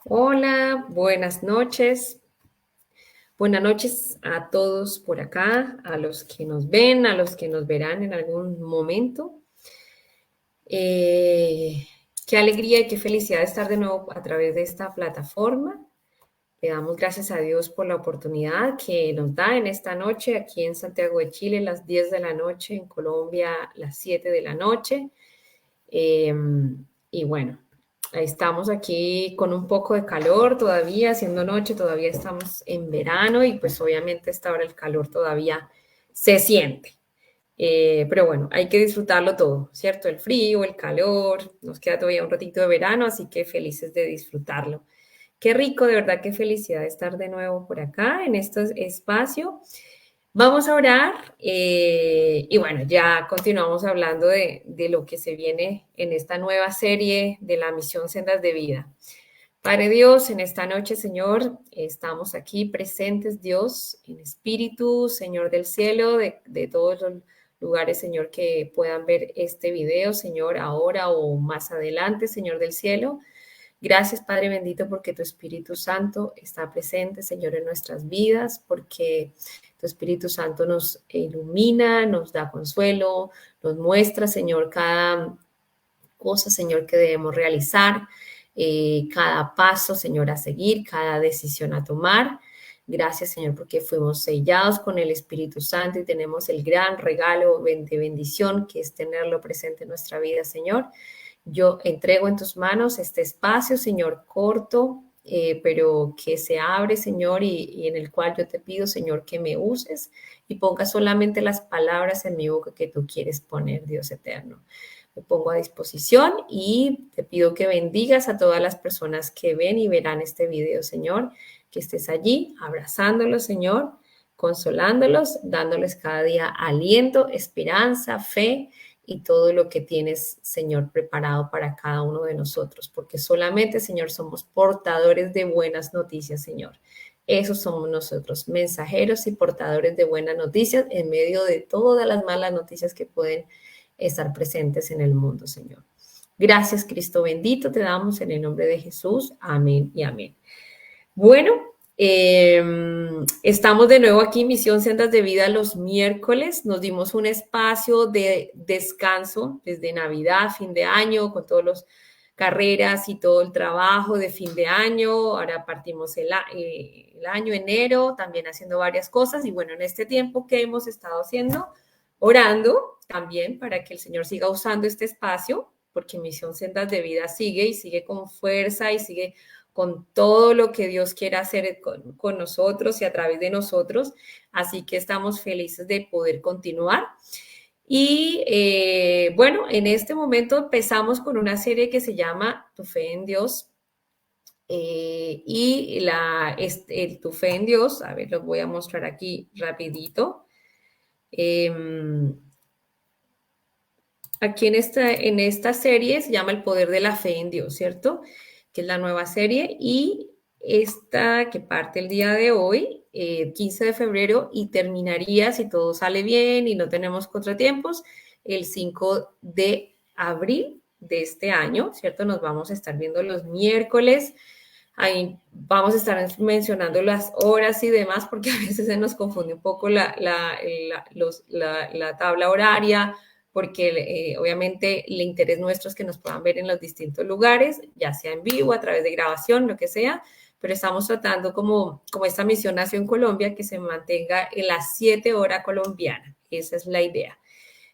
Hola, buenas noches. Buenas noches a todos por acá, a los que nos ven, a los que nos verán en algún momento. Eh, Qué alegría y qué felicidad estar de nuevo a través de esta plataforma. Le damos gracias a Dios por la oportunidad que nos da en esta noche aquí en Santiago de Chile, las 10 de la noche, en Colombia, las 7 de la noche. Eh, y bueno, estamos aquí con un poco de calor todavía, haciendo noche, todavía estamos en verano y pues obviamente a esta hora el calor todavía se siente. Pero bueno, hay que disfrutarlo todo, ¿cierto? El frío, el calor, nos queda todavía un ratito de verano, así que felices de disfrutarlo. Qué rico, de verdad, qué felicidad estar de nuevo por acá en este espacio. Vamos a orar y bueno, ya continuamos hablando de lo que se viene en esta nueva serie de la misión Sendas de Vida. Padre Dios, en esta noche, Señor, estamos aquí presentes, Dios, en espíritu, Señor del cielo, de todos los lugares, Señor, que puedan ver este video, Señor, ahora o más adelante, Señor del cielo. Gracias, Padre bendito, porque tu Espíritu Santo está presente, Señor, en nuestras vidas, porque tu Espíritu Santo nos ilumina, nos da consuelo, nos muestra, Señor, cada cosa, Señor, que debemos realizar, cada paso, Señor, a seguir, cada decisión a tomar. Gracias, Señor, porque fuimos sellados con el Espíritu Santo y tenemos el gran regalo de bendición que es tenerlo presente en nuestra vida, Señor. Yo entrego en tus manos este espacio, Señor, corto, pero que se abre, Señor, y en el cual yo te pido, Señor, que me uses y pongas solamente las palabras en mi boca que tú quieres poner, Dios eterno. Me pongo a disposición y te pido que bendigas a todas las personas que ven y verán este video, Señor, que estés allí abrazándolos, Señor, consolándolos, dándoles cada día aliento, esperanza, fe y todo lo que tienes, Señor, preparado para cada uno de nosotros, porque solamente, Señor, somos portadores de buenas noticias, Señor. Esos somos nosotros, mensajeros y portadores de buenas noticias en medio de todas las malas noticias que pueden estar presentes en el mundo, Señor. Gracias, Cristo bendito, te damos en el nombre de Jesús. Amén y amén. Bueno, estamos de nuevo aquí, Misión Sendas de Vida, los miércoles. Nos dimos un espacio de descanso desde Navidad, fin de año, con todas las carreras y todo el trabajo de fin de año. Ahora partimos el año, enero, también haciendo varias cosas. Y bueno, en este tiempo que hemos estado haciendo, orando también para que el Señor siga usando este espacio, porque Misión Sendas de Vida sigue y sigue con fuerza y sigue con todo lo que Dios quiera hacer con nosotros y a través de nosotros. Así que estamos felices de poder continuar. Y bueno, en este momento empezamos con una serie que se llama Tu fe en Dios. Tu fe en Dios, a ver, lo voy a mostrar aquí rapidito. Eh, Aquí en esta serie se llama El poder de la fe en Dios, ¿cierto? Que es la nueva serie y esta que parte el día de hoy, 15 de febrero, y terminaría, si todo sale bien y no tenemos contratiempos, el 5 de abril de este año, ¿cierto? Nos vamos a estar viendo los miércoles. Ahí vamos a estar mencionando las horas y demás porque a veces se nos confunde un poco la tabla horaria porque obviamente el interés nuestro es que nos puedan ver en los distintos lugares, ya sea en vivo, a través de grabación, lo que sea, pero estamos tratando como esta misión nació en Colombia, que se mantenga en las 7 horas colombianas. Esa es la idea.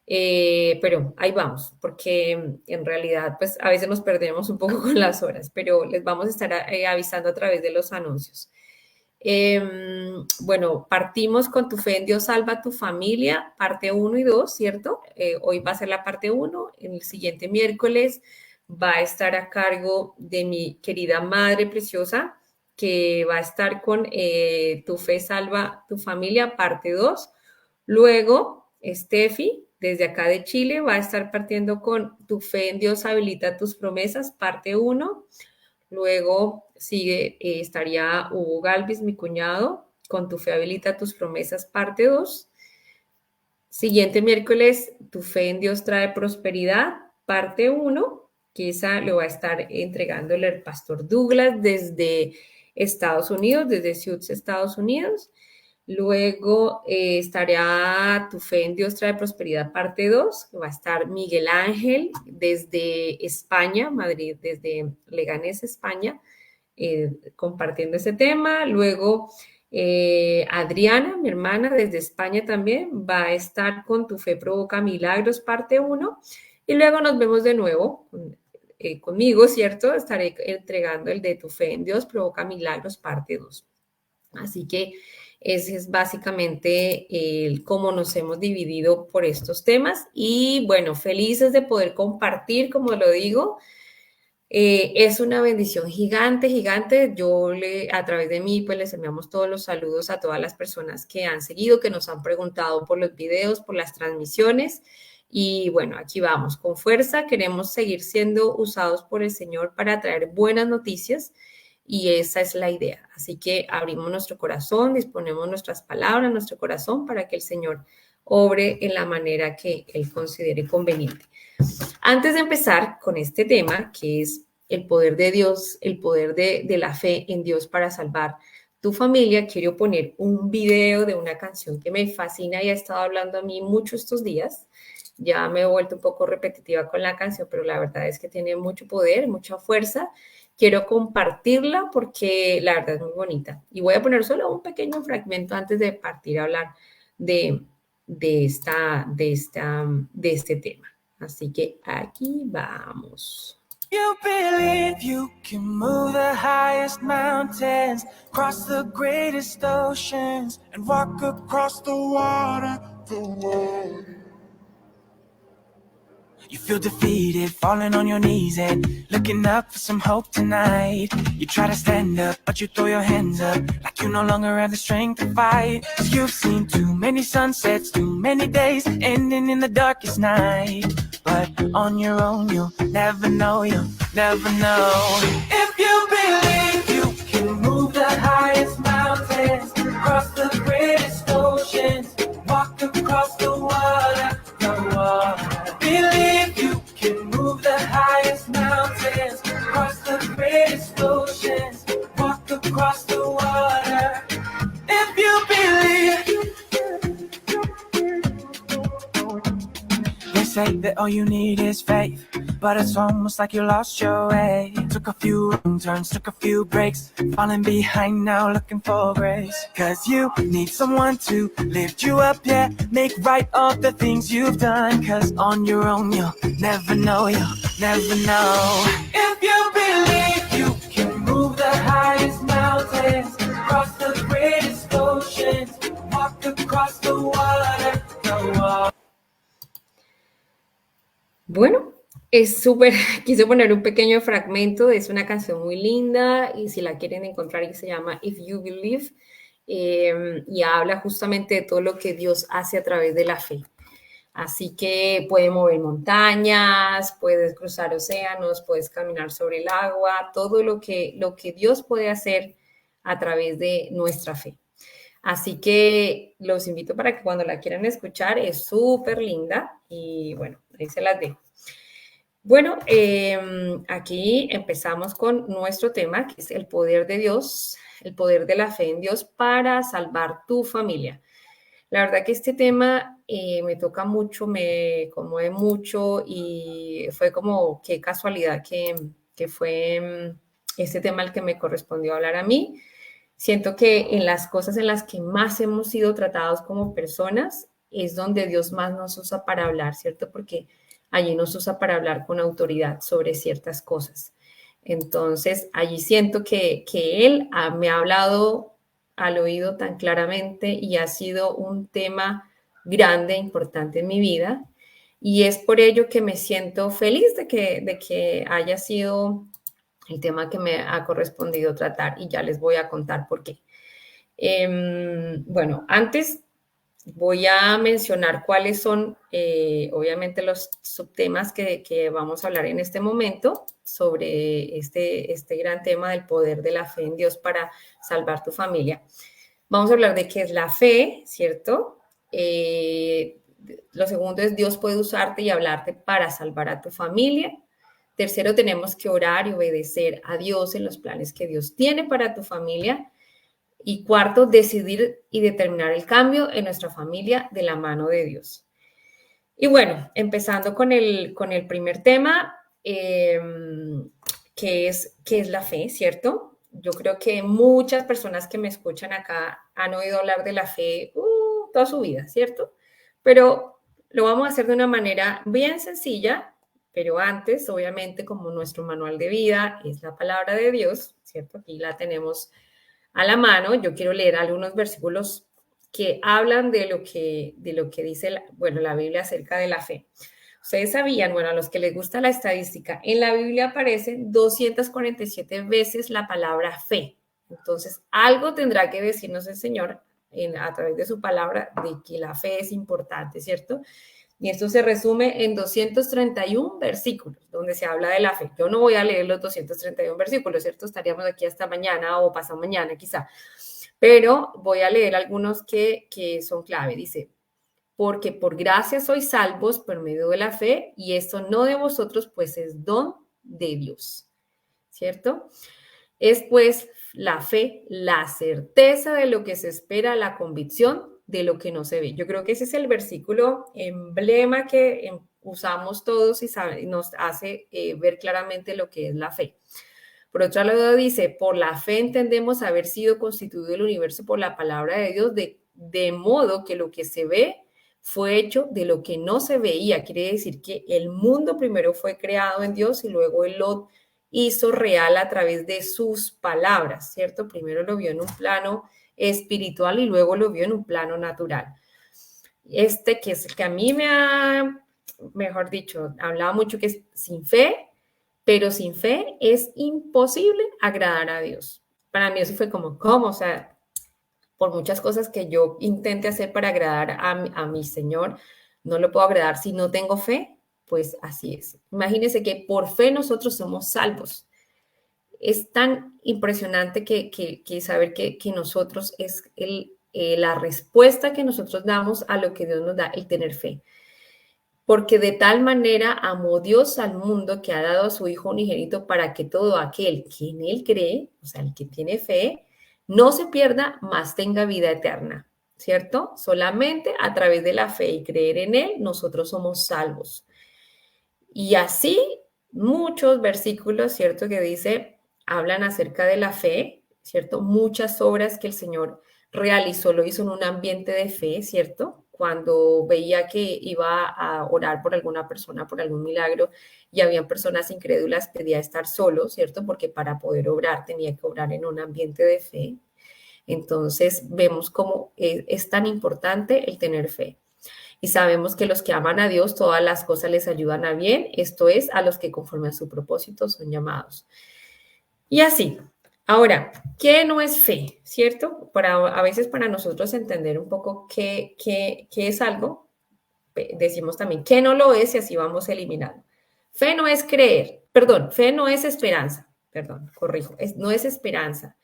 Pero ahí vamos, porque en realidad pues a veces nos perdemos un poco con las horas, pero les vamos a estar avisando a través de los anuncios. Bueno, partimos con Tu fe en Dios salva a tu familia, parte 1 y 2, ¿cierto? Hoy va a ser la parte 1, en el siguiente miércoles va a estar a cargo de mi querida madre preciosa, que va a estar con Tu fe salva tu familia, parte 2. Luego, Steffi, desde acá de Chile, va a estar partiendo con Tu fe en Dios habilita tus promesas, parte 1. Luego estaría Hugo Galvis, mi cuñado, con Tu fe habilita tus promesas, parte 2. Siguiente miércoles, Tu fe en Dios trae prosperidad, parte 1. que esa lo va a estar entregándole el pastor Douglas desde Estados Unidos, desde Sioux, Estados Unidos. Luego estará Tu fe en Dios trae prosperidad, parte 2, que va a estar Miguel Ángel desde España, Madrid, desde Leganés, España, compartiendo ese tema. Luego Adriana, mi hermana, desde España también, va a estar con Tu fe provoca milagros, parte 1. Y luego nos vemos de nuevo conmigo, ¿cierto? Estaré entregando el de Tu fe en Dios provoca milagros, parte 2. Así que ese es básicamente cómo nos hemos dividido por estos temas. Y bueno, felices de poder compartir, como lo digo. Es una bendición gigante, gigante. A través de mí, pues les enviamos todos los saludos a todas las personas que han seguido, que nos han preguntado por los videos, por las transmisiones. Y bueno, aquí vamos, con fuerza. Queremos seguir siendo usados por el Señor para traer buenas noticias y esa es la idea. Así que abrimos nuestro corazón, disponemos nuestras palabras, nuestro corazón para que el Señor obre en la manera que Él considere conveniente. Antes de empezar con este tema, que es el poder de Dios, el poder de la fe en Dios para salvar tu familia, quiero poner un video de una canción que me fascina y ha estado hablando a mí mucho estos días. Ya me he vuelto un poco repetitiva con la canción, pero la verdad es que tiene mucho poder, mucha fuerza. Quiero compartirla porque la verdad es muy bonita. Y voy a poner solo un pequeño fragmento antes de partir a hablar de, de este tema. Así que aquí vamos. You believe you can move the highest mountains, cross the greatest oceans, and walk across the water. You feel defeated, falling on your knees and looking up for some hope tonight. You try to stand up, but you throw your hands up like you no longer have the strength to fight. 'Cause you've seen too many sunsets, too many days ending in the darkest night. But on your own, you'll never know, you'll never know. If you believe you can move the highest mountains, cross the greatest oceans, walk across the water, Believe you can move the highest mountains, cross the greatest oceans, walk across the water. If you believe. They say that all you need is faith, but it's almost like you lost your way. Took a few wrong turns, took a few breaks, falling behind now looking for grace. 'Cause you need someone to lift you up, yeah, make right all the things you've done. 'Cause on your own you'll never know, you'll never know. If you believe you can move the highest mountains, cross the greatest oceans, walk across the water, the water. Bueno, es súper, quise poner un pequeño fragmento, es una canción muy linda y si la quieren encontrar se llama If You Believe y habla justamente de todo lo que Dios hace a través de la fe. Así que puedes mover montañas, puedes cruzar océanos, puedes caminar sobre el agua, todo lo que Dios puede hacer a través de nuestra fe. Así que los invito para que cuando la quieran escuchar, es súper linda y bueno, ahí se las dejo. Bueno, aquí empezamos con nuestro tema, que es el poder de Dios, el poder de la fe en Dios para salvar tu familia. La verdad que este tema me toca mucho, me conmueve mucho y fue como qué casualidad que fue este tema el que me correspondió hablar a mí. Siento que en las cosas en las que más hemos sido tratados como personas es donde Dios más nos usa para hablar, ¿cierto? Porque allí nos usa para hablar con autoridad sobre ciertas cosas. Entonces, allí siento que Él me ha hablado al oído tan claramente y ha sido un tema grande, importante en mi vida. Y es por ello que me siento feliz de que haya sido el tema que me ha correspondido tratar y ya les voy a contar por qué. Bueno, antes voy a mencionar cuáles son, obviamente, los subtemas que vamos a hablar en este momento sobre este gran tema del poder de la fe en Dios para salvar tu familia. Vamos a hablar de qué es la fe, ¿cierto? Lo segundo es Dios puede usarte y hablarte para salvar a tu familia. Tercero, tenemos que orar y obedecer a Dios en los planes que Dios tiene para tu familia. Y cuarto, decidir y determinar el cambio en nuestra familia de la mano de Dios. Y bueno, empezando con el primer tema, que es la fe, ¿cierto? Yo creo que muchas personas que me escuchan acá han oído hablar de la fe toda su vida, ¿cierto? Pero lo vamos a hacer de una manera bien sencilla, pero antes, obviamente, como nuestro manual de vida es la palabra de Dios, ¿cierto? Aquí la tenemos a la mano. Yo quiero leer algunos versículos que hablan de lo que dice la Biblia acerca de la fe. Ustedes sabían, bueno, a los que les gusta la estadística, en la Biblia aparece 247 veces la palabra fe. Entonces, algo tendrá que decirnos el Señor a través de su palabra de que la fe es importante, ¿cierto? Y esto se resume en 231 versículos donde se habla de la fe. Yo no voy a leer los 231 versículos, ¿cierto? Estaríamos aquí hasta mañana o pasado mañana quizá. Pero voy a leer algunos que son clave. Dice, porque por gracia sois salvos por medio de la fe, y esto no de vosotros, pues es don de Dios, ¿cierto? Es pues la fe, la certeza de lo que se espera, la convicción de lo que no se ve. Yo creo que ese es el versículo emblema que usamos todos y nos hace ver claramente lo que es la fe. Por otro lado dice, por la fe entendemos haber sido constituido el universo por la palabra de Dios, de modo que lo que se ve fue hecho de lo que no se veía. Quiere decir que el mundo primero fue creado en Dios y luego Él lo hizo real a través de sus palabras, ¿cierto? Primero lo vio en un plano espiritual y luego lo vio en un plano natural. Este que es el que a mí me ha, mejor dicho, hablaba mucho, que es sin fe, pero sin fe es imposible agradar a Dios. Para mí eso fue como, ¿cómo? O sea, por muchas cosas que yo intente hacer para agradar a mi Señor, no lo puedo agradar si no tengo fe, pues así es. Imagínense que por fe nosotros somos salvos. Es tan impresionante que saber que nosotros es la respuesta que nosotros damos a lo que Dios nos da, el tener fe. Porque de tal manera amó Dios al mundo que ha dado a su Hijo unigénito para que todo aquel que en Él cree, o sea, el que tiene fe, no se pierda, mas tenga vida eterna, ¿cierto? Solamente a través de la fe y creer en Él, nosotros somos salvos. Y así muchos versículos, ¿cierto? Que dice, hablan acerca de la fe, ¿cierto? Muchas obras que el Señor realizó, lo hizo en un ambiente de fe, ¿cierto? Cuando veía que iba a orar por alguna persona, por algún milagro, y habían personas incrédulas, pedía estar solo, ¿cierto? Porque para poder obrar tenía que obrar en un ambiente de fe. Entonces vemos cómo es tan importante el tener fe. Y sabemos que los que aman a Dios, todas las cosas les ayudan a bien, esto es, a los que conforme a su propósito son llamados. Y así. Ahora, ¿qué no es fe? ¿Cierto? A veces para nosotros entender un poco qué es algo, decimos también qué no lo es y así vamos eliminando. Fe no es creer, perdón, fe no es esperanza, perdón, corrijo, no es esperanza,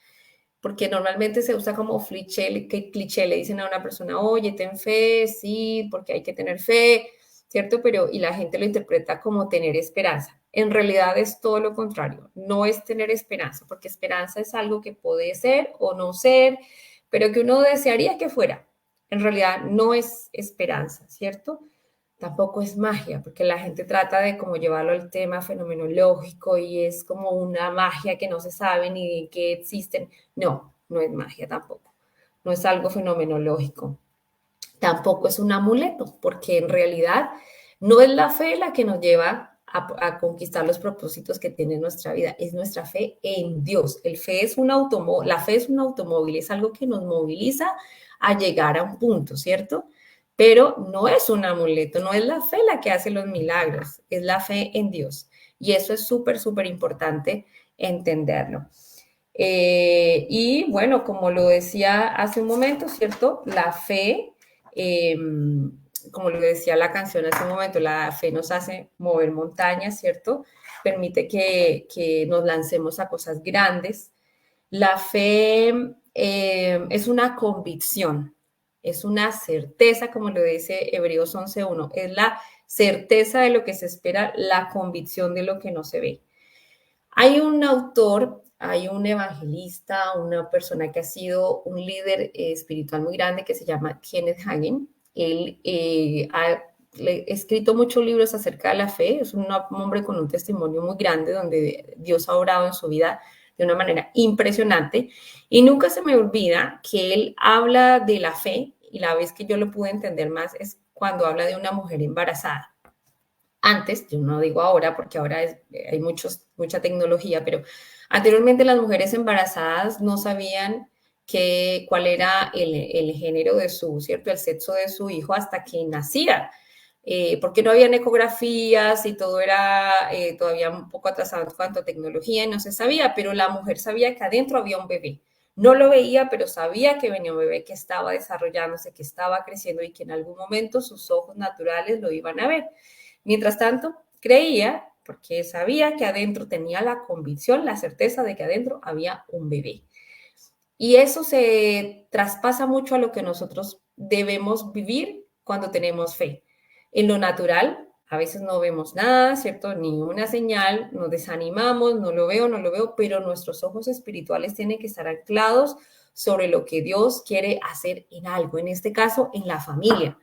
porque normalmente se usa como cliché, le dicen a una persona, oye, ten fe, sí, porque hay que tener fe, ¿cierto? Y la gente lo interpreta como tener esperanza. En realidad es todo lo contrario, no es tener esperanza, porque esperanza es algo que puede ser o no ser, pero que uno desearía que fuera. En realidad no es esperanza, ¿cierto? Tampoco es magia, porque la gente trata de como llevarlo al tema fenomenológico y es como una magia que no se sabe ni que existen. No, no es magia tampoco. No es algo fenomenológico. Tampoco es un amuleto, porque en realidad no es la fe la que nos lleva a conquistar los propósitos que tiene nuestra vida, es nuestra fe en Dios. La fe es un automóvil, es algo que nos moviliza a llegar a un punto, ¿cierto? Pero no es un amuleto, no es la fe la que hace los milagros, es la fe en Dios. Y eso es súper, súper importante entenderlo. Y bueno, como lo decía hace un momento, ¿cierto? La fe, como lo decía la canción hace un momento, la fe nos hace mover montañas, ¿cierto? Permite que nos lancemos a cosas grandes. La fe es una convicción, es una certeza, como lo dice Hebreos 11.1, es la certeza de lo que se espera, la convicción de lo que no se ve. Hay un autor, hay un evangelista, una persona que ha sido un líder espiritual muy grande que se llama Kenneth Hagin. Él ha escrito muchos libros acerca de la fe, es un hombre con un testimonio muy grande donde Dios ha obrado en su vida de una manera impresionante y nunca se me olvida que él habla de la fe y la vez que yo lo pude entender más es cuando habla de una mujer embarazada. Antes, yo no digo ahora porque ahora hay mucha tecnología, pero anteriormente las mujeres embarazadas no sabían cuál era el género de ¿cierto? El sexo de su hijo hasta que nacía. Porque no habían ecografías y todo era todavía un poco atrasado en cuanto a tecnología y no se sabía, pero la mujer sabía que adentro había un bebé. No lo veía, pero sabía que venía un bebé que estaba desarrollándose, que estaba creciendo y que en algún momento sus ojos naturales lo iban a ver. Mientras tanto, creía, porque sabía que adentro tenía la convicción, la certeza de que adentro había un bebé. Y eso se traspasa mucho a lo que nosotros debemos vivir cuando tenemos fe. En lo natural, a veces no vemos nada, ¿cierto? Ni una señal, nos desanimamos, no lo veo, pero nuestros ojos espirituales tienen que estar anclados sobre lo que Dios quiere hacer en algo, en este caso, en la familia.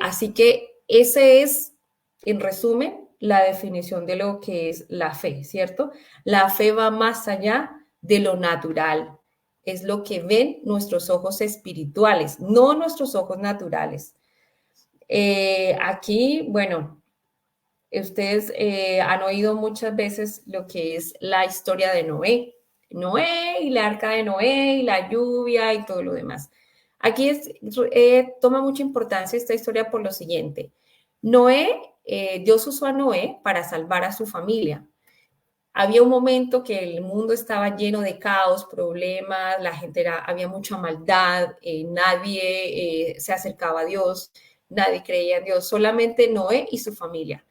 Así que ese es, en resumen, la definición de lo que es la fe, ¿cierto? La fe va más allá de lo natural. Es lo que ven nuestros ojos espirituales, no nuestros ojos naturales. Aquí, bueno, ustedes han oído muchas veces lo que es la historia de Noé. Noé y la arca de Noé y la lluvia y todo lo demás. Aquí toma mucha importancia esta historia por lo siguiente. Noé, Dios usó a Noé para salvar a su familia. Había un momento que el mundo estaba lleno de caos, problemas, había mucha maldad, nadie se acercaba a Dios, nadie creía en Dios, solamente Noé y su familia.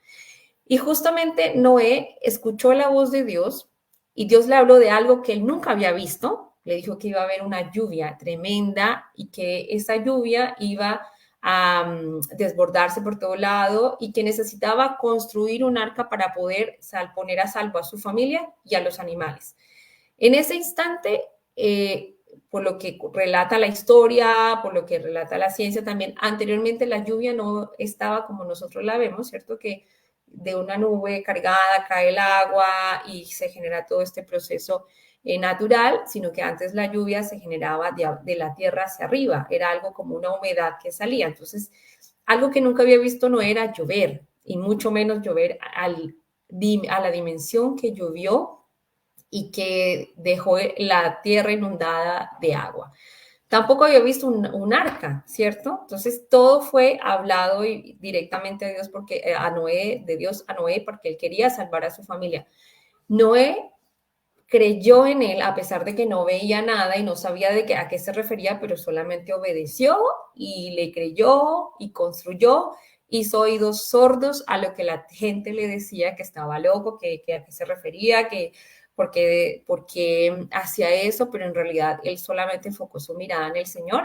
Y justamente Noé escuchó la voz de Dios y Dios le habló de algo que él nunca había visto. Le dijo que iba a haber una lluvia tremenda y que esa lluvia iba a desbordarse por todo lado y que necesitaba construir un arca para poder poner a salvo a su familia y a los animales. En ese instante, por lo que relata la historia, por lo que relata la ciencia también, anteriormente la lluvia no estaba como nosotros la vemos, ¿cierto? Que de una nube cargada cae el agua y se genera todo este proceso natural, sino que antes la lluvia se generaba de la tierra hacia arriba, era algo como una humedad que salía. Entonces, algo que nunca había visto no era llover, y mucho menos llover a la dimensión que llovió y que dejó la tierra inundada de agua. Tampoco había visto un arca, ¿cierto? Entonces todo fue hablado directamente a Dios, de Dios a Noé, porque él quería salvar a su familia. Noé creyó en él a pesar de que no veía nada y no sabía a qué se refería, pero solamente obedeció y le creyó y construyó, hizo oídos sordos a lo que la gente le decía que estaba loco, que a qué se refería, porque hacía eso, pero en realidad él solamente enfocó su mirada en el Señor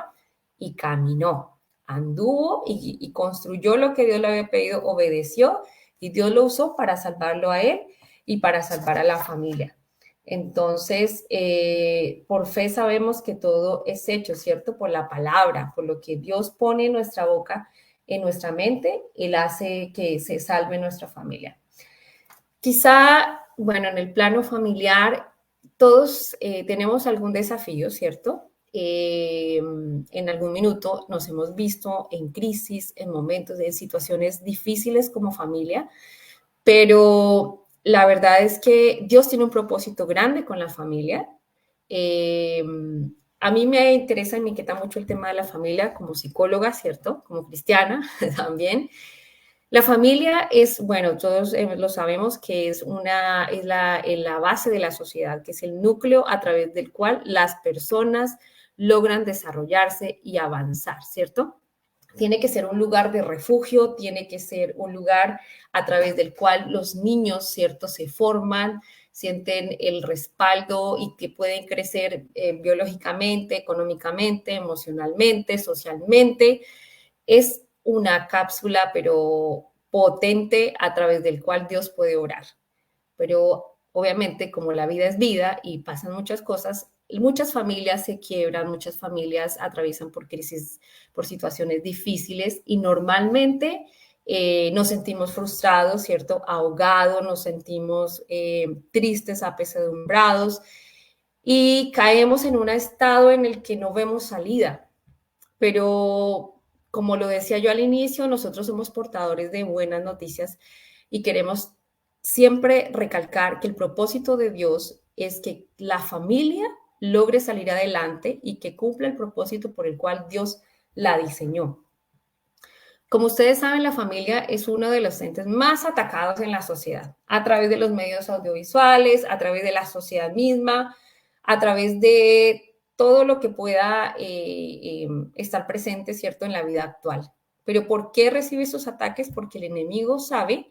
y caminó, anduvo y construyó lo que Dios le había pedido, obedeció y Dios lo usó para salvarlo a él y para salvar a la familia. Entonces, por fe sabemos que todo es hecho, ¿cierto? Por la palabra, por lo que Dios pone en nuestra boca, en nuestra mente, Él hace que se salve nuestra familia. Quizá, bueno, en el plano familiar, todos tenemos algún desafío, ¿cierto? En algún minuto nos hemos visto en crisis, en momentos, en situaciones difíciles como familia, pero la verdad es que Dios tiene un propósito grande con la familia. A mí me interesa y me inquieta mucho el tema de la familia como psicóloga, ¿cierto? Como cristiana también. La familia es, bueno, todos lo sabemos que es la base de la sociedad, que es el núcleo a través del cual las personas logran desarrollarse y avanzar, ¿cierto? Tiene que ser un lugar de refugio, tiene que ser un lugar a través del cual los niños, ¿cierto?, se forman, sienten el respaldo y que pueden crecer biológicamente, económicamente, emocionalmente, socialmente. Es una cápsula, pero potente a través del cual Dios puede orar. Pero obviamente como la vida es vida y pasan muchas cosas, muchas familias se quiebran, muchas familias atraviesan por crisis, por situaciones difíciles y normalmente nos sentimos frustrados, ¿cierto? Ahogados, nos sentimos tristes, apesadumbrados y caemos en un estado en el que no vemos salida. Pero como lo decía yo al inicio, nosotros somos portadores de buenas noticias y queremos siempre recalcar que el propósito de Dios es que la familia logre salir adelante y que cumpla el propósito por el cual Dios la diseñó. Como ustedes saben, la familia es uno de los entes más atacados en la sociedad, a través de los medios audiovisuales, a través de la sociedad misma, a través de todo lo que pueda estar presente, ¿cierto?, en la vida actual. Pero ¿por qué recibe esos ataques? Porque el enemigo sabe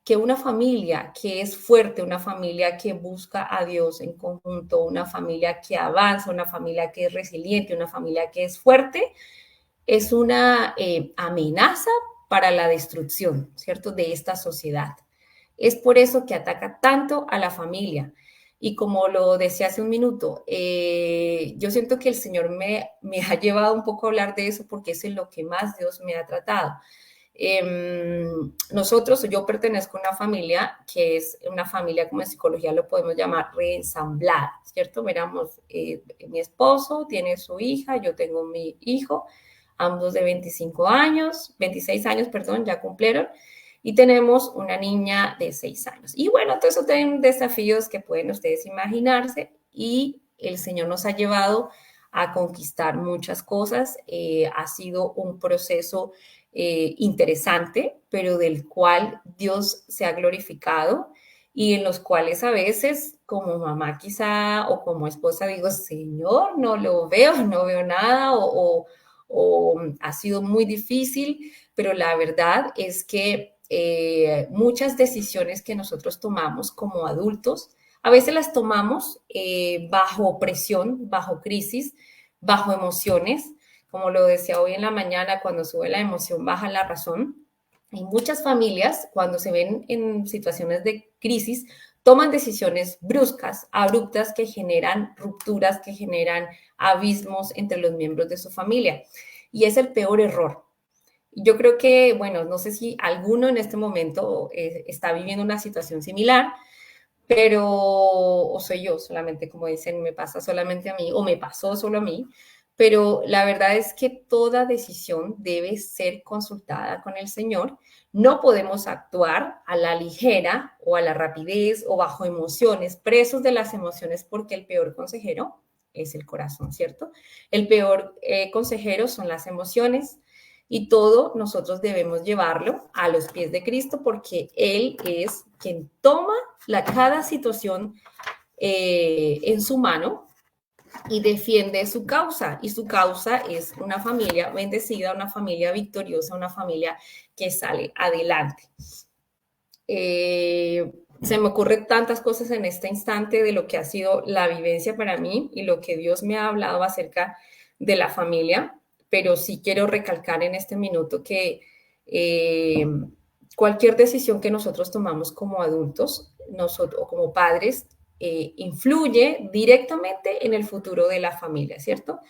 que una familia que es fuerte, una familia que busca a Dios en conjunto, una familia que avanza, una familia que es resiliente, una familia que es fuerte, es una amenaza para la destrucción, ¿cierto?, de esta sociedad. Es por eso que ataca tanto a la familia. Y como lo decía hace un minuto, yo siento que el Señor me ha llevado un poco a hablar de eso porque es en lo que más Dios me ha tratado. Yo pertenezco a una familia que es una familia, como en psicología lo podemos llamar, reensamblada, ¿cierto? Miramos, mi esposo tiene su hija, yo tengo mi hijo, ambos de 25 años, 26 años, perdón, ya cumplieron, y tenemos una niña de 6 años. Y bueno, todo eso tiene desafíos que pueden ustedes imaginarse y el Señor nos ha llevado a conquistar muchas cosas. Ha sido un proceso interesante, pero del cual Dios se ha glorificado y en los cuales a veces como mamá quizá o como esposa digo, Señor, no lo veo, no veo nada o ha sido muy difícil, pero la verdad es que muchas decisiones que nosotros tomamos como adultos, a veces las tomamos bajo presión, bajo crisis, bajo emociones, como lo decía hoy en la mañana, cuando sube la emoción, baja la razón. Y muchas familias, cuando se ven en situaciones de crisis, toman decisiones bruscas, abruptas, que generan rupturas, que generan abismos entre los miembros de su familia. Y es el peor error. Yo creo que, bueno, no sé si alguno en este momento está viviendo una situación similar, pero, o soy yo solamente, como dicen, me pasa solamente a mí, o me pasó solo a mí, pero la verdad es que toda decisión debe ser consultada con el Señor. No podemos actuar a la ligera o a la rapidez o bajo emociones, presos de las emociones, porque el peor consejero es el corazón, ¿cierto? El peor consejero son las emociones y todo nosotros debemos llevarlo a los pies de Cristo porque Él es quien toma cada situación en su mano y defiende su causa. Y su causa es una familia bendecida, una familia victoriosa, una familia que sale adelante. Se me ocurren tantas cosas en este instante de lo que ha sido la vivencia para mí y lo que Dios me ha hablado acerca de la familia, pero sí quiero recalcar en este minuto que cualquier decisión que nosotros tomamos como adultos nosotros, o como padres influye directamente en el futuro de la familia, ¿cierto?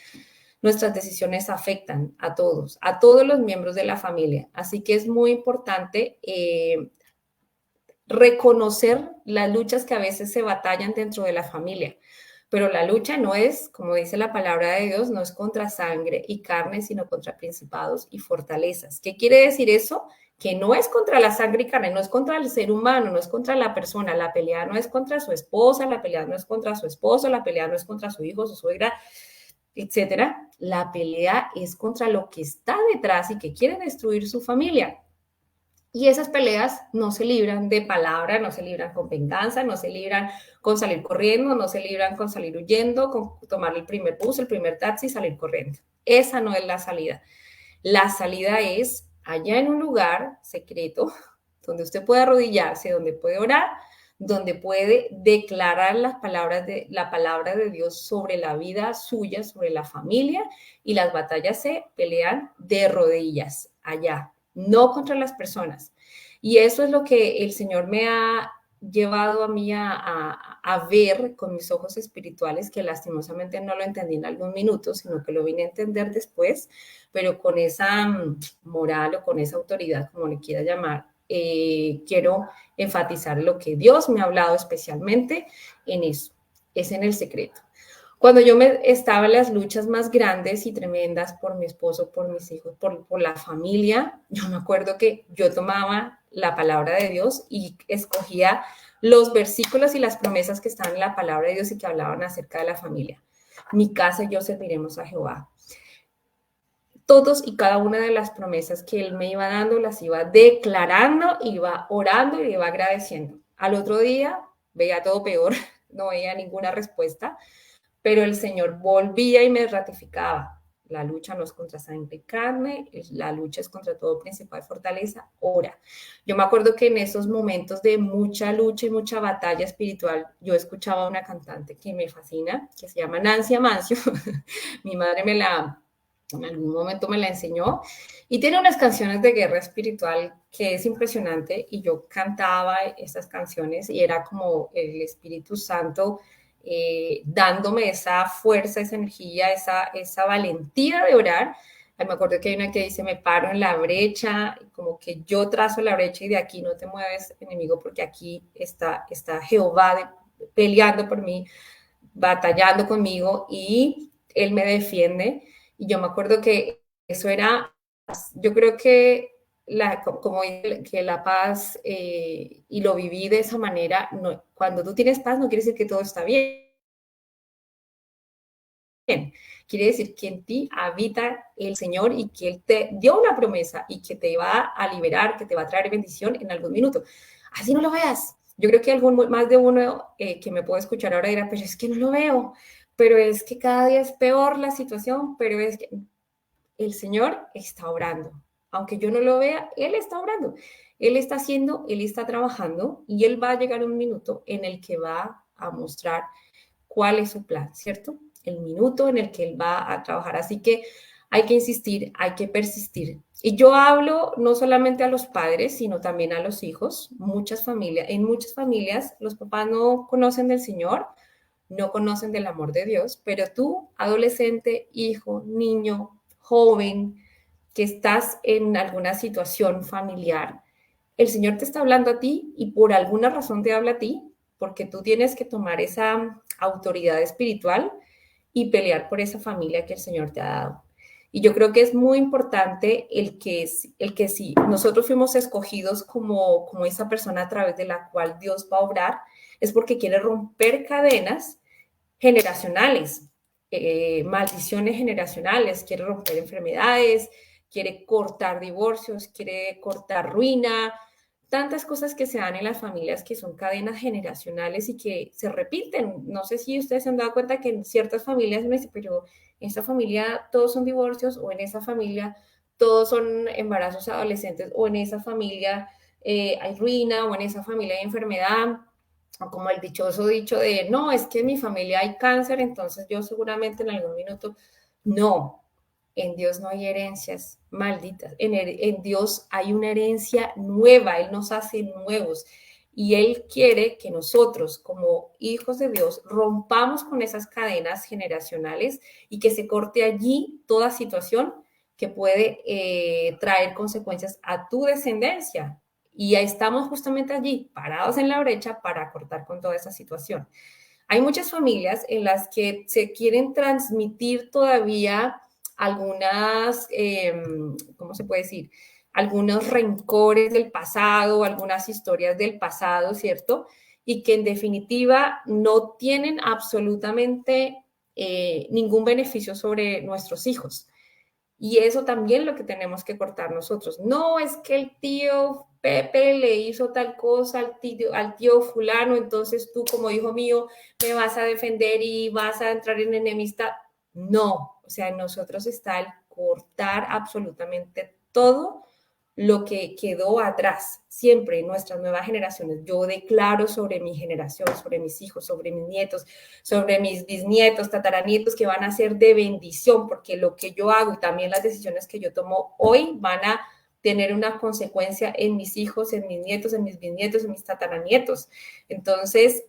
Nuestras decisiones afectan a todos los miembros de la familia. Así que es muy importante reconocer las luchas que a veces se batallan dentro de la familia. Pero la lucha no es, como dice la palabra de Dios, no es contra sangre y carne, sino contra principados y fortalezas. ¿Qué quiere decir eso? Que no es contra la sangre y carne, no es contra el ser humano, no es contra la persona. La pelea no es contra su esposa, la pelea no es contra su esposo, la pelea no es contra su hijo, su suegra, etcétera. La pelea es contra lo que está detrás y que quiere destruir su familia. Y esas peleas no se libran de palabra, no se libran con venganza, no se libran con salir corriendo, no se libran con salir huyendo, con tomar el primer bus, el primer taxi y salir corriendo. Esa no es la salida. La salida es allá en un lugar secreto donde usted puede arrodillarse, donde puede orar, donde puede declarar la palabra de Dios sobre la vida suya, sobre la familia, y las batallas se pelean de rodillas. allá, no contra las personas. Y eso es lo que el Señor me ha llevado a mí a ver con mis ojos espirituales, que lastimosamente no lo entendí en algún minuto, sino que lo vine a entender después, pero con esa moral o con esa autoridad, como le quiera llamar, quiero enfatizar lo que Dios me ha hablado especialmente en eso, es en el secreto. Cuando yo estaba en las luchas más grandes y tremendas por mi esposo, por mis hijos, por la familia, yo me acuerdo que yo tomaba la palabra de Dios y escogía los versículos y las promesas que estaban en la palabra de Dios y que hablaban acerca de la familia. Mi casa y yo serviremos a Jehová. Todos y cada una de las promesas que él me iba dando las iba declarando, iba orando y iba agradeciendo. Al otro día veía todo peor, no veía ninguna respuesta, pero el Señor volvía y me ratificaba. La lucha no es contra sangre y carne, la lucha es contra todo principado de fortaleza, ora. Yo me acuerdo que en esos momentos de mucha lucha y mucha batalla espiritual, yo escuchaba a una cantante que me fascina, que se llama Nancy Amancio. Mi madre en algún momento me la enseñó, y tiene unas canciones de guerra espiritual que es impresionante, y yo cantaba esas canciones y era como el Espíritu Santo dándome esa fuerza, esa energía, esa valentía de orar. Me acuerdo que hay una que dice, me paro en la brecha, como que yo trazo la brecha y de aquí no te mueves, enemigo, porque aquí está Jehová peleando por mí, batallando conmigo, y él me defiende. Y yo me acuerdo que eso era, yo creo que como que la paz, y lo viví de esa manera. No, cuando tú tienes paz no quiere decir que todo está bien. Quiere decir que en ti habita el Señor y que Él te dio una promesa y que te va a liberar, que te va a traer bendición en algún minuto. Así no lo veas. Yo creo que más de uno que me puede escuchar ahora dirá, pero es que no lo veo, pero es que cada día es peor la situación, pero es que el Señor está obrando. Aunque yo no lo vea, Él está obrando. Él está haciendo, Él está trabajando, y Él va a llegar un minuto en el que va a mostrar cuál es su plan, ¿cierto? El minuto en el que Él va a trabajar. Así que hay que insistir, hay que persistir. Y yo hablo no solamente a los padres, sino también a los hijos. En muchas familias los papás no conocen del Señor, no conocen del amor de Dios, pero tú, adolescente, hijo, niño, joven, que estás en alguna situación familiar, el Señor te está hablando a ti y por alguna razón te habla a ti, porque tú tienes que tomar esa autoridad espiritual y pelear por esa familia que el Señor te ha dado. Y yo creo que es muy importante el que si nosotros fuimos escogidos como esa persona a través de la cual Dios va a obrar, es porque quiere romper cadenas generacionales, maldiciones generacionales, quiere romper enfermedades, quiere cortar divorcios, quiere cortar ruina, tantas cosas que se dan en las familias que son cadenas generacionales y que se repiten. No sé si ustedes se han dado cuenta que en ciertas familias me dicen, pero en esta familia todos son divorcios, o en esa familia todos son embarazos adolescentes, o en esa familia hay ruina, o en esa familia hay enfermedad, o como el dichoso dicho de, no, es que en mi familia hay cáncer, entonces yo seguramente en algún minuto. No, en Dios no hay herencias malditas, en Dios hay una herencia nueva, Él nos hace nuevos, y Él quiere que nosotros como hijos de Dios rompamos con esas cadenas generacionales y que se corte allí toda situación que puede traer consecuencias a tu descendencia. Y ya estamos justamente allí, parados en la brecha para cortar con toda esa situación. Hay muchas familias en las que se quieren transmitir todavía algunas, ¿cómo se puede decir? Algunos rencores del pasado, algunas historias del pasado, ¿cierto? Y que en definitiva no tienen absolutamente ningún beneficio sobre nuestros hijos. Y eso también lo que tenemos que cortar nosotros. No es que el tío Pepe le hizo tal cosa al tío fulano, entonces tú como hijo mío me vas a defender y vas a entrar en enemistad. No, o sea, en nosotros está el cortar absolutamente todo lo que quedó atrás, siempre en nuestras nuevas generaciones. Yo declaro sobre mi generación, sobre mis hijos, sobre mis nietos, sobre mis bisnietos, tataranietos, que van a ser de bendición, porque lo que yo hago y también las decisiones que yo tomo hoy van a tener una consecuencia en mis hijos, en mis nietos, en mis bisnietos, en mis tataranietos. Entonces,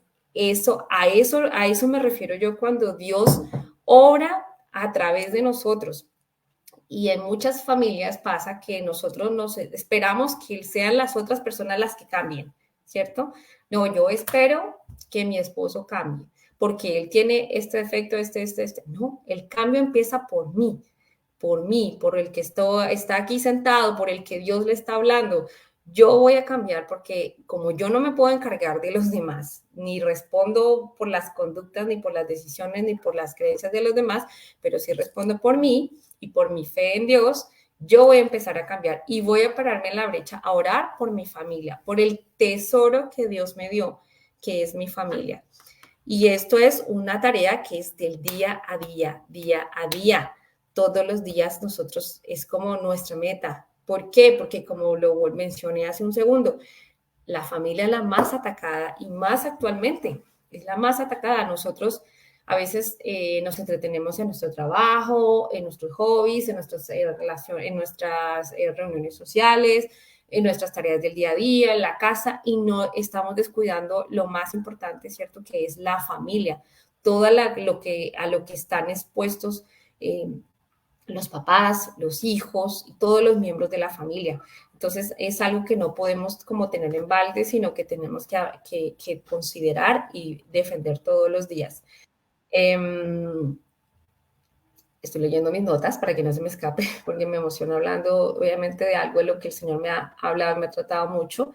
a eso me refiero yo cuando Dios obra a través de nosotros. Y en muchas familias pasa que nosotros nos esperamos que sean las otras personas las que cambien, ¿cierto? No, yo espero que mi esposo cambie, porque él tiene este defecto, este. No, el cambio empieza por mí, por el que está aquí sentado, por el que Dios le está hablando. Yo voy a cambiar porque como yo no me puedo encargar de los demás, ni respondo por las conductas, ni por las decisiones, ni por las creencias de los demás, pero sí respondo por mí y por mi fe en Dios, yo voy a empezar a cambiar y voy a pararme en la brecha a orar por mi familia, por el tesoro que Dios me dio, que es mi familia. Y esto es una tarea que es del día a día, día a día. Todos los días nosotros es como nuestra meta. ¿Por qué? Porque como lo mencioné hace un segundo, la familia es la más atacada y más actualmente, es la más atacada. Nosotros a veces nos entretenemos en nuestro trabajo, en nuestros hobbies, en nuestras, en nuestras reuniones sociales, en nuestras tareas del día a día, en la casa, y no estamos descuidando lo más importante, ¿cierto? Que es la familia, a lo que están expuestos los papás, los hijos y todos los miembros de la familia. Entonces es algo que no podemos como tener en balde, sino que tenemos que considerar y defender todos los días. Estoy leyendo mis notas para que no se me escape, porque me emociono hablando, obviamente, de algo de lo que el Señor me ha hablado, me ha tratado mucho.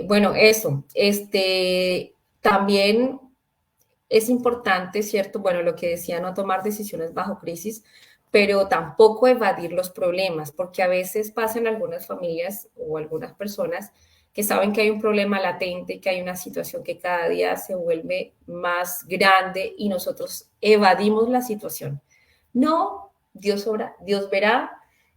Bueno, eso. También es importante, ¿cierto? Bueno, lo que decía, no tomar decisiones bajo crisis, pero tampoco evadir los problemas, porque a veces pasa en algunas familias o algunas personas que saben que hay un problema latente, que hay una situación que cada día se vuelve más grande y nosotros evadimos la situación. No, Dios obra, Dios verá,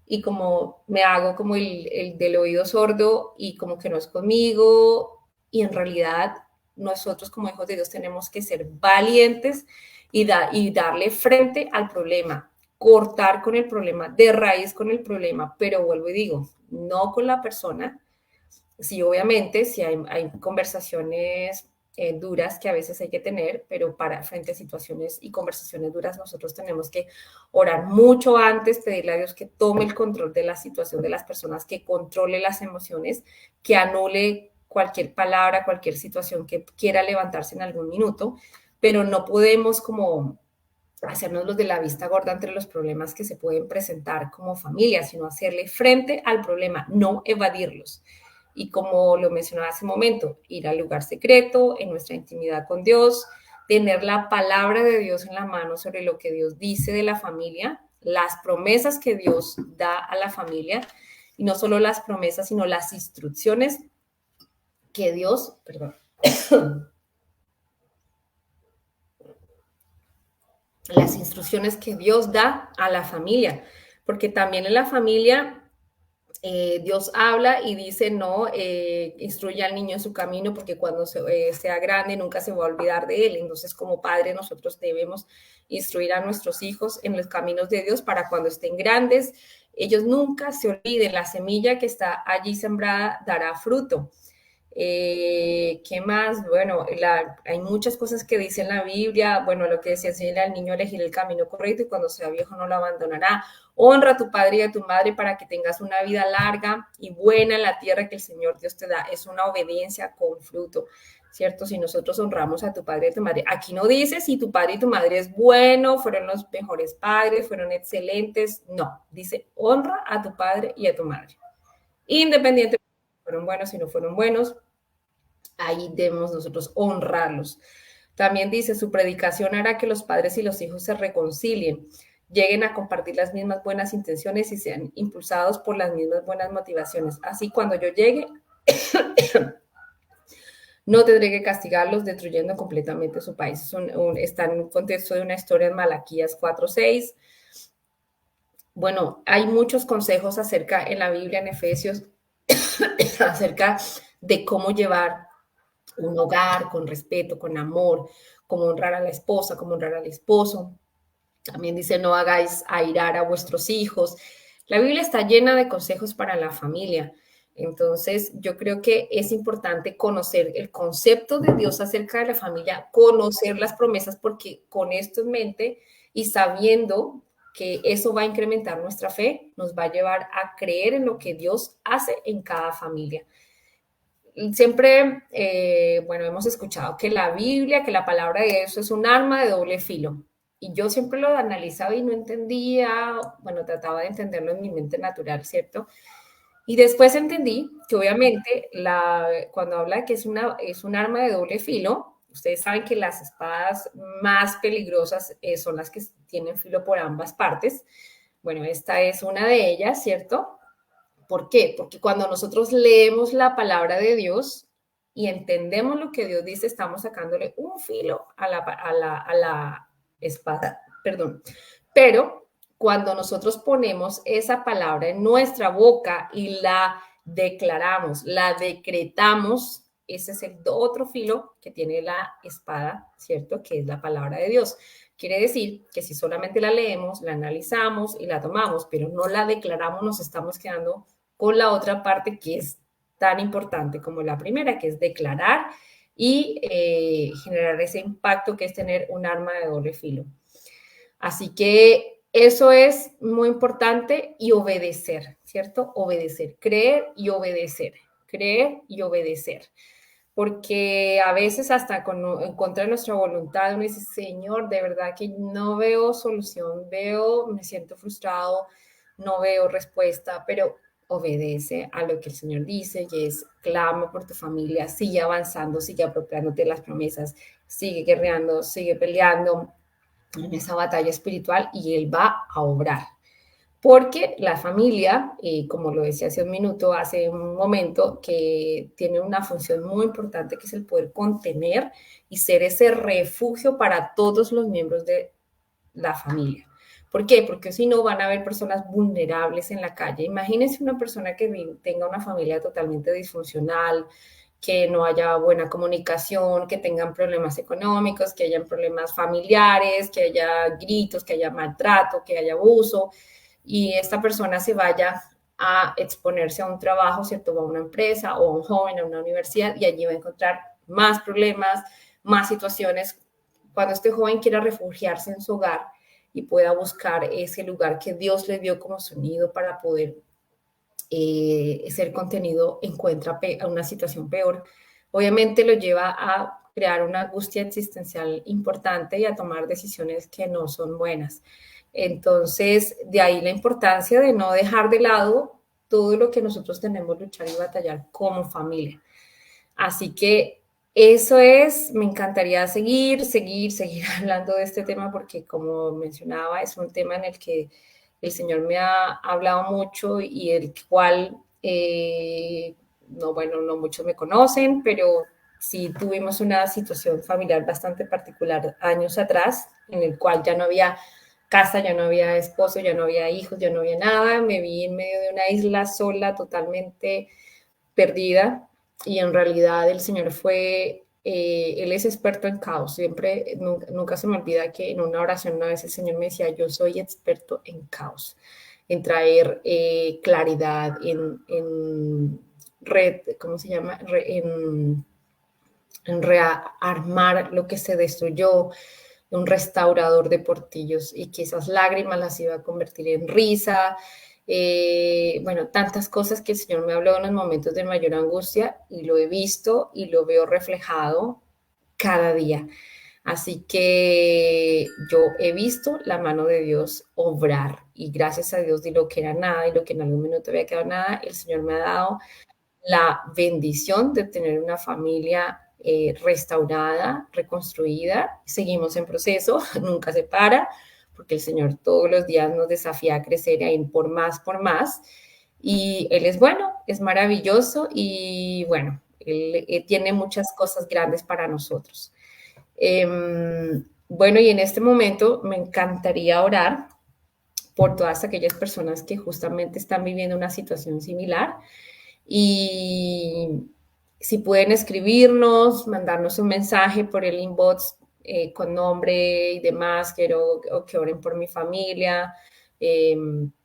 y como me hago como el del oído sordo y como que no es conmigo, y en realidad nosotros como hijos de Dios tenemos que ser valientes y darle frente al problema, cortar con el problema, de raíz con el problema, pero vuelvo y digo, no con la persona. Sí, obviamente, sí hay conversaciones duras que a veces hay que tener, pero frente a situaciones y conversaciones duras nosotros tenemos que orar mucho antes, pedirle a Dios que tome el control de la situación de las personas, que controle las emociones, que anule cualquier palabra, cualquier situación que quiera levantarse en algún minuto, pero no podemos como hacernos los de la vista gorda entre los problemas que se pueden presentar como familia, sino hacerle frente al problema, no evadirlos. Y como lo mencionaba hace un momento, ir al lugar secreto, en nuestra intimidad con Dios, tener la palabra de Dios en la mano sobre lo que Dios dice de la familia, las promesas que Dios da a la familia, y no solo las promesas, sino las instrucciones que Dios, perdón, las instrucciones que Dios da a la familia, porque también en la familia Dios habla y dice, no, instruye al niño en su camino porque cuando sea grande nunca se va a olvidar de él. Entonces, como padre, nosotros debemos instruir a nuestros hijos en los caminos de Dios para cuando estén grandes, ellos nunca se olviden, la semilla que está allí sembrada dará fruto. ¿Qué más? Bueno, hay muchas cosas que dice en la Biblia. Bueno, lo que decía, enseñar al niño a elegir el camino correcto y cuando sea viejo no lo abandonará. Honra a tu padre y a tu madre para que tengas una vida larga y buena en la tierra que el Señor Dios te da. Es una obediencia con fruto, ¿cierto? Si nosotros honramos a tu padre y a tu madre. Aquí no dice si tu padre y tu madre es bueno, fueron los mejores padres, fueron excelentes. No, dice honra a tu padre y a tu madre. Independientemente si fueron buenos, si no fueron buenos, ahí debemos nosotros honrarlos. También dice, su predicación hará que los padres y los hijos se reconcilien, lleguen a compartir las mismas buenas intenciones y sean impulsados por las mismas buenas motivaciones. Así cuando yo llegue, no tendré que castigarlos destruyendo completamente su país. Está en un contexto de una historia en Malaquías 4:6. Bueno, hay muchos consejos acerca en la Biblia, en Efesios, acerca de cómo llevar un hogar con respeto, con amor, cómo honrar a la esposa, cómo honrar al esposo. También dice, no hagáis airar a vuestros hijos. La Biblia está llena de consejos para la familia. Entonces, yo creo que es importante conocer el concepto de Dios acerca de la familia, conocer las promesas, porque con esto en mente y sabiendo que eso va a incrementar nuestra fe, nos va a llevar a creer en lo que Dios hace en cada familia. Siempre, bueno, hemos escuchado que la Biblia, que la palabra de Dios es un arma de doble filo. Y yo siempre lo analizaba y no entendía, bueno, trataba de entenderlo en mi mente natural, ¿cierto? Y después entendí que obviamente cuando habla de que es un arma de doble filo, ustedes saben que las espadas más peligrosas son las que tienen filo por ambas partes. Bueno, esta es una de ellas, ¿cierto? ¿Por qué? Porque cuando nosotros leemos la palabra de Dios y entendemos lo que Dios dice, estamos sacándole un filo a la espada, perdón. Pero cuando nosotros ponemos esa palabra en nuestra boca y la declaramos, la decretamos, ese es el otro filo que tiene la espada, ¿cierto? Que es la palabra de Dios. Quiere decir que si solamente la leemos, la analizamos y la tomamos, pero no la declaramos, nos estamos quedando con la otra parte que es tan importante como la primera, que es declarar y generar ese impacto que es tener un arma de doble filo. Así que eso es muy importante y obedecer, ¿cierto? Obedecer, creer y obedecer, creer y obedecer. Porque a veces hasta en contra de nuestra voluntad uno dice, Señor, de verdad que no veo solución, me siento frustrado, no veo respuesta, pero obedece a lo que el Señor dice, y es clama por tu familia, sigue avanzando, sigue apropiándote de las promesas, sigue guerreando, sigue peleando en esa batalla espiritual y Él va a obrar. Porque la familia, como lo decía hace un minuto, hace un momento, que tiene una función muy importante que es el poder contener y ser ese refugio para todos los miembros de la familia. ¿Por qué? Porque si no van a haber personas vulnerables en la calle. Imagínense una persona que tenga una familia totalmente disfuncional, que no haya buena comunicación, que tengan problemas económicos, que hayan problemas familiares, que haya gritos, que haya maltrato, que haya abuso, y esta persona se vaya a exponerse a un trabajo, ¿cierto? A una empresa o a un joven, a una universidad, y allí va a encontrar más problemas, más situaciones. Cuando este joven quiera refugiarse en su hogar y pueda buscar ese lugar que Dios le dio como su nido para poder ser contenido, encuentra una situación peor. Obviamente lo lleva a crear una angustia existencial importante y a tomar decisiones que no son buenas. Entonces, de ahí la importancia de no dejar de lado todo lo que nosotros tenemos que luchar y batallar como familia. Así que eso es, me encantaría seguir hablando de este tema porque como mencionaba, es un tema en el que el Señor me ha hablado mucho y el cual, no, bueno, no muchos me conocen, pero sí tuvimos una situación familiar bastante particular años atrás, en el cual ya no había casa, ya no había esposo, ya no había hijos, ya no había nada, me vi en medio de una isla sola, totalmente perdida, y en realidad el Señor fue, Él es experto en caos, siempre, nunca se me olvida que en una oración una vez el Señor me decía, yo soy experto en caos, en traer claridad, ¿cómo se llama? En rearmar lo que se destruyó, un restaurador de portillos, y que esas lágrimas las iba a convertir en risa. Bueno, tantas cosas que el Señor me habló en los momentos de mayor angustia y lo he visto y lo veo reflejado cada día. Así que yo he visto la mano de Dios obrar y gracias a Dios de lo que era nada y lo que en algún minuto había quedado nada, el Señor me ha dado la bendición de tener una familia restaurada, reconstruida. Seguimos en proceso, nunca se para, porque el Señor todos los días nos desafía a crecer y a ir por más, por más. Y Él es bueno, es maravilloso y bueno, Él tiene muchas cosas grandes para nosotros. Bueno, y en este momento me encantaría orar por todas aquellas personas que justamente están viviendo una situación similar. Y si pueden escribirnos, mandarnos un mensaje por el inbox con nombre y demás, quiero que oren por mi familia,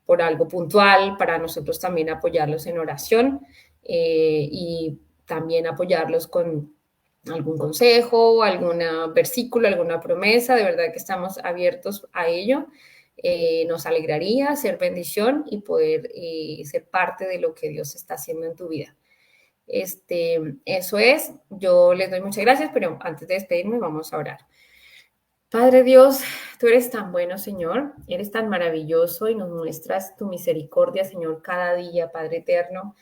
por algo puntual, para nosotros también apoyarlos en oración y también apoyarlos con algún consejo, algún versículo, alguna promesa. De verdad que estamos abiertos a ello. Nos alegraría ser bendición y poder ser parte de lo que Dios está haciendo en tu vida. Eso es, yo les doy muchas gracias, pero antes de despedirme vamos a orar. Padre Dios, tú eres tan bueno, Señor, eres tan maravilloso y nos muestras tu misericordia, Señor, cada día, Padre eterno.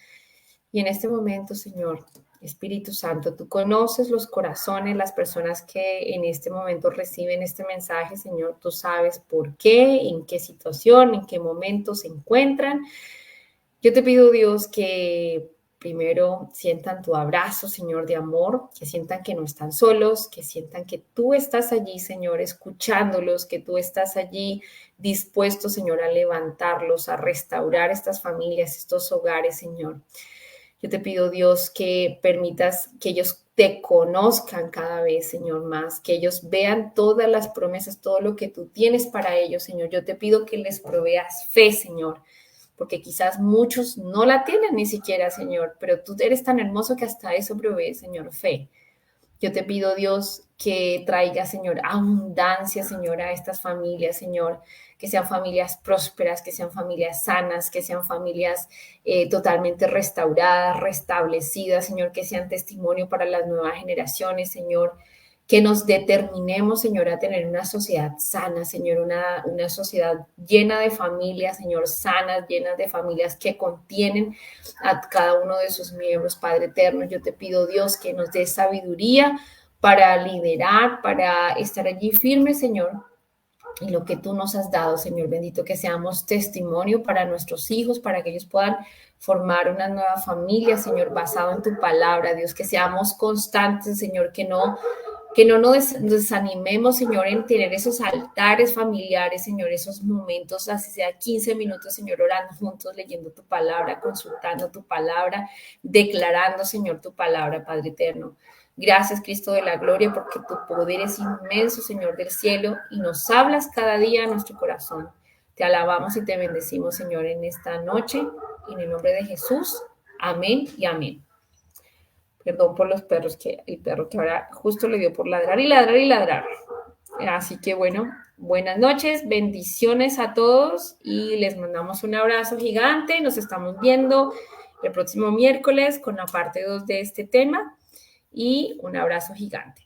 Y en este momento, Señor, Espíritu Santo, tú conoces los corazones, las personas que en este momento reciben este mensaje, Señor, tú sabes por qué, en qué situación, en qué momento se encuentran. Yo te pido, Dios, que primero sientan tu abrazo, Señor, de amor, que sientan que no están solos, que sientan que tú estás allí, Señor, escuchándolos, que tú estás allí dispuesto, Señor, a levantarlos, a restaurar estas familias, estos hogares, Señor. Yo te pido, Dios, que permitas que ellos te conozcan cada vez, Señor, más, que ellos vean todas las promesas, todo lo que tú tienes para ellos, Señor. Yo te pido que les proveas fe, Señor, porque quizás muchos no la tienen ni siquiera, Señor, pero tú eres tan hermoso que hasta eso provees, Señor, fe. Yo te pido, Dios, que traiga, Señor, abundancia, Señor, a estas familias, Señor, que sean familias prósperas, que sean familias sanas, que sean familias totalmente restauradas, restablecidas, Señor, que sean testimonio para las nuevas generaciones, Señor, que nos determinemos, Señor, a tener una sociedad sana, Señor, una sociedad llena de familias, Señor, sanas, llenas de familias que contienen a cada uno de sus miembros, Padre eterno. Yo te pido, Dios, que nos dé sabiduría para liderar, para estar allí firmes, Señor, en lo que tú nos has dado, Señor bendito, que seamos testimonio para nuestros hijos, para que ellos puedan formar una nueva familia, Señor, basado en tu palabra, Dios, que seamos constantes, Señor, que no nos desanimemos, Señor, en tener esos altares familiares, Señor, esos momentos, así sea 15 minutos, Señor, orando juntos, leyendo tu palabra, consultando tu palabra, declarando, Señor, tu palabra, Padre eterno. Gracias, Cristo de la gloria, porque tu poder es inmenso, Señor del cielo, y nos hablas cada día a nuestro corazón. Te alabamos y te bendecimos, Señor, en esta noche, en el nombre de Jesús. Amén y amén. Perdón por los perros, que el perro que ahora justo le dio por ladrar y ladrar y ladrar. Así que bueno, buenas noches, bendiciones a todos y les mandamos un abrazo gigante. Nos estamos viendo el próximo miércoles con la parte 2 de este tema y un abrazo gigante.